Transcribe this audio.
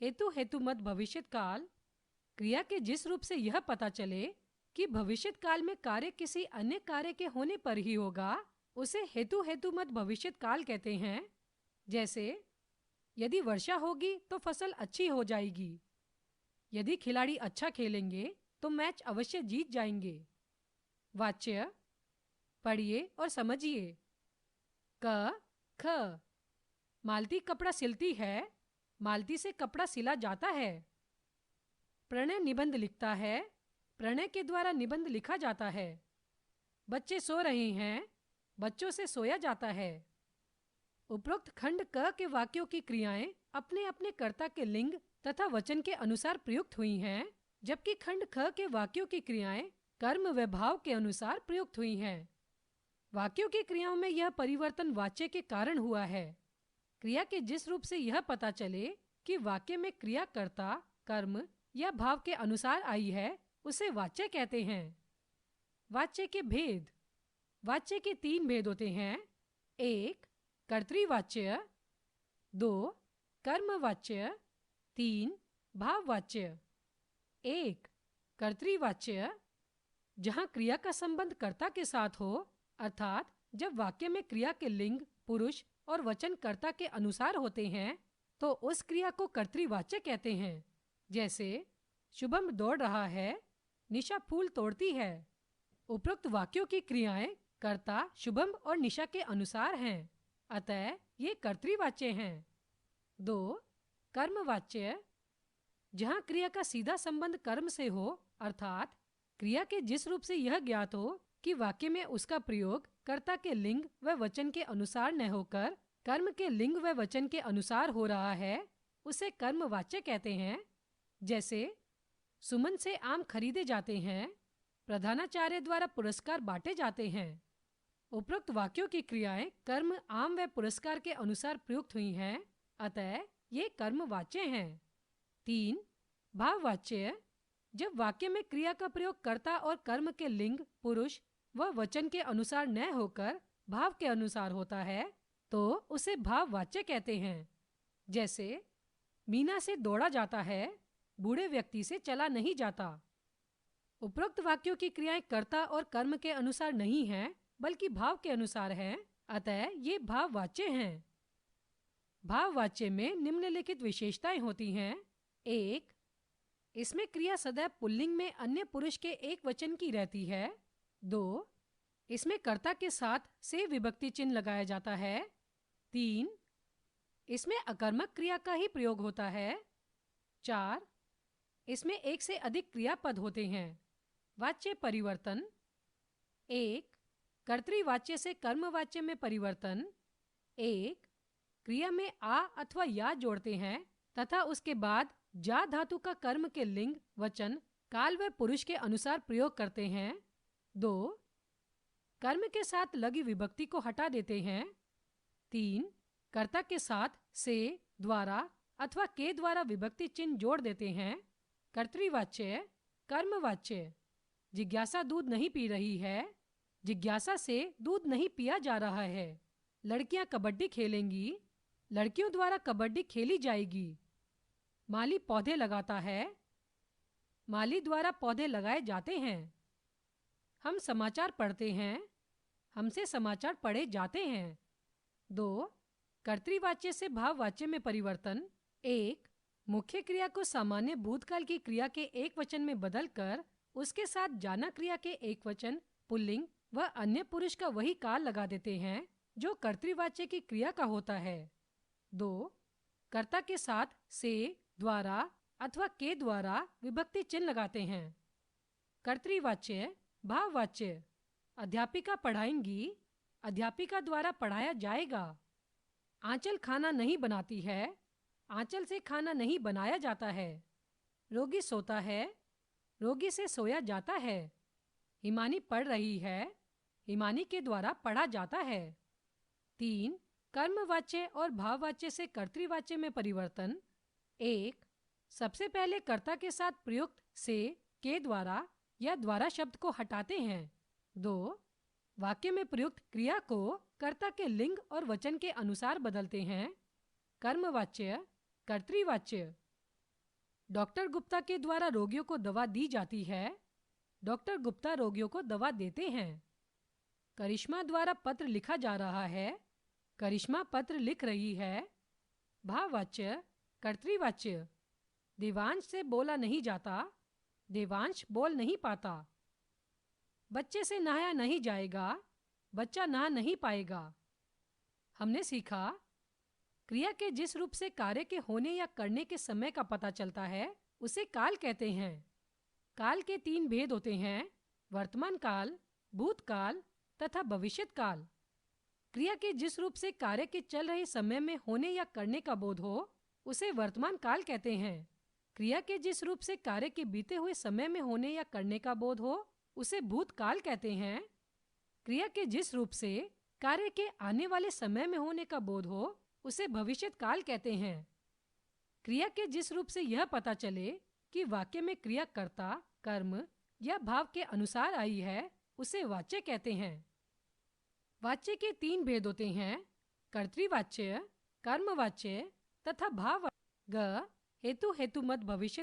हेतु हेतुमत भविष्यत काल क्रिया के जिस रूप से यह पता चले कि भविष्यत काल में कार्य किसी अन्य कार्य के होने पर ही होगा, उसे हेतु हेतुमत भविष्यत काल कहते हैं। जैसे यदि वर्षा होगी तो फसल अच्छी हो जाएगी, यदि खिलाड़ी अच्छा खेलेंगे तो मैच अवश्य जीत जाएंगे। वाच्य पढ़िए और समझिए। क ख मालती कपड़ा सिलती है, मालती से कपड़ा सिला जाता है। प्रणय निबंध लिखता है, प्रणय के द्वारा निबंध लिखा जाता है। बच्चे सो रहे हैं, बच्चों से सोया जाता है। उपरोक्त खंड क के वाक्यों की क्रियाएं अपने अपने कर्ता के लिंग तथा वचन के अनुसार प्रयुक्त हुई हैं, जबकि खंड ख के वाक्यों की क्रियाएं कर्म व भाव के अनुसार प्रयुक्त हुई हैं। वाक्यों की क्रियाओं में यह परिवर्तन वाच्य के कारण हुआ है। क्रिया के जिस रूप से यह पता चले कि वाक्य में क्रिया कर्ता कर्म या भाव के अनुसार आई है, उसे वाच्य कहते हैं। वाच्य के भेद। वाच्य के 3 भेद होते हैं। 1 कर्तृवाच्य, 2 कर्मवाच्य, 3 भाववाच्य। 1 कर्तृवाच्य जहां क्रिया का संबंध कर्ता के साथ हो, अर्थात जब वाक्य में क्रिया के लिंग पुरुष और वचन कर्ता के अनुसार होते हैं तो उस क्रिया को कर्तृवाच्य कहते हैं। जैसे शुभम दौड़ रहा है, निशा फूल तोड़ती है। उपरोक्त वाक्यों की क्रियाएं कर्ता शुभम और निशा के अनुसार हैं, अतः ये कर्तृवाच्य हैं। 2 कर्मवाच्य जहां क्रिया का सीधा संबंध कर्म से हो, अर्थात क्रिया के जिस रूप से यह ज्ञात हो कि वाक्य में उसका प्रयोग कर्ता के लिंग व वचन के अनुसार न होकर कर्म के लिंग व वचन के अनुसार हो रहा है, उसे कर्मवाच्य कहते हैं। जैसे सुमन से आम खरीदे जाते हैं, प्रधानाचार्य द्वारा पुरस्कार बांटे जाते हैं। उपरोक्त वाक्यों की क्रियाएं कर्म आम व पुरस्कार के अनुसार प्रयुक्त हुई हैं, अतः ये कर्मवाच्य हैं। 3 भाववाच्य जब वाक्य में क्रिया का प्रयोग कर्ता और कर्म के लिंग पुरुष व वचन के अनुसार न होकर भाव के अनुसार होता है तो उसे भाववाच्य कहते हैं। जैसे मीना से दौड़ा जाता है, बूढ़े व्यक्ति से चला नहीं जाता। उपरोक्त वाक्यों की क्रियाएं कर्ता और कर्म के अनुसार नहीं हैं, बल्कि भाव के अनुसार हैं, अतः ये भाववाच्य हैं। भाववाच्य में निम्नलिखित विशेषताएं होती हैं। 1 इसमें क्रिया सदैव पुल्लिंग में अन्य पुरुष के एक वचन की रहती है। 2 इसमें कर्ता के साथ से विभक्ति चिन्ह लगाया जाता है। 3 इसमें अकर्मक क्रिया का ही प्रयोग होता है। 4 इसमें एक से अधिक क्रियापद होते हैं। वाच्य परिवर्तन। 1 कर्तृवाच्य से कर्मवाच्य में परिवर्तन। 1 क्रिया में आ अथवा या जोड़ते हैं तथा उसके बाद जा धातु का कर्म के लिंग वचन काल व पुरुष के अनुसार प्रयोग करते हैं। 2 कर्म के साथ लगी विभक्ति को हटा देते हैं। 3 कर्ता के साथ से, द्वारा अथवा के द्वारा विभक्ति चिन्ह जोड़ देते हैं। कर्तृवाच्य कर्मवाच्य जिज्ञासा दूध नहीं पी रही है, जिज्ञासा से दूध नहीं पिया जा रहा है। लड़कियां कबड्डी खेलेंगी, लड़कियों द्वारा कबड्डी खेली जाएगी। माली पौधे लगाता है, माली द्वारा पौधे लगाए जाते हैं। हम समाचार पढ़ते हैं, हमसे समाचार पढ़े जाते हैं। 2 कर्तृवाच्य से भाववाच्य में परिवर्तन। 1 मुख्य क्रिया को सामान्य भूतकाल की क्रिया के एक वचन में बदलकर उसके साथ जाना क्रिया के एक वचन पुल्लिंग व अन्य पुरुष का वही काल लगा देते हैं जो कर्तृवाच्य की क्रिया का होता है। 2 कर्ता के साथ से, द्वारा अथवा के द्वारा विभक्ति चिन्ह लगाते हैं। कर्तृवाच्य भाववाच्य अध्यापिका पढ़ाएंगी, अध्यापिका द्वारा पढ़ाया जाएगा। आंचल खाना नहीं बनाती है, आंचल से खाना नहीं बनाया जाता है। रोगी सोता है, रोगी से सोया जाता है। हिमानी पढ़ रही है, हिमानी के द्वारा पढ़ा जाता है। 3 कर्मवाच्य और भाववाच्य से कर्तृवाच्य में परिवर्तन। 1 सबसे पहले कर्ता के साथ प्रयुक्त से, के द्वारा या द्वारा शब्द को हटाते हैं। 2 वाक्य में प्रयुक्त क्रिया को कर्ता के लिंग और वचन के अनुसार बदलते हैं। कर्मवाच्य कर्तृवाच्य डॉक्टर गुप्ता के द्वारा रोगियों को दवा दी जाती है। डॉक्टर गुप्ता रोगियों को दवा देते हैं। करिश्मा द्वारा पत्र लिखा जा रहा है। करिश्मा पत्र लिख रही है। भाववाच्य, कर्तृवाच्य। देवांश से बोला नहीं जाता। देवांश बोल नहीं पाता। बच्चे से नहाया नहीं जाएगा। बच्चा नहा नहीं पाएगा। हमने सीखा, क्रिया के जिस रूप से कार्य के होने या करने के समय का पता चलता है उसे काल कहते हैं। काल के 3 भेद होते हैं: वर्तमान काल, भूतकाल तथा भविष्यत काल। क्रिया के जिस रूप से कार्य के चल रहे समय में होने या करने का बोध हो उसे वर्तमान काल कहते हैं। क्रिया के जिस रूप से कार्य के बीते हुए समय में होने या करने का बोध हो उसे भूतकाल कहते हैं। क्रिया के जिस रूप से कार्य के आने वाले समय में होने का बोध हो उसे भविष्यत काल कहते हैं। क्रिया के जिस रूप से यह पता चले कि वाक्य में क्रिया कर्ता, कर्म या भाव के अनुसार आई है उसे वाच्य कहते हैं। वाच्य के 3 भेद होते हैं: कर्तृवाच्य, कर्मवाच्य तथा भाववाच्य। ग हेतु हेतुमत भविष्य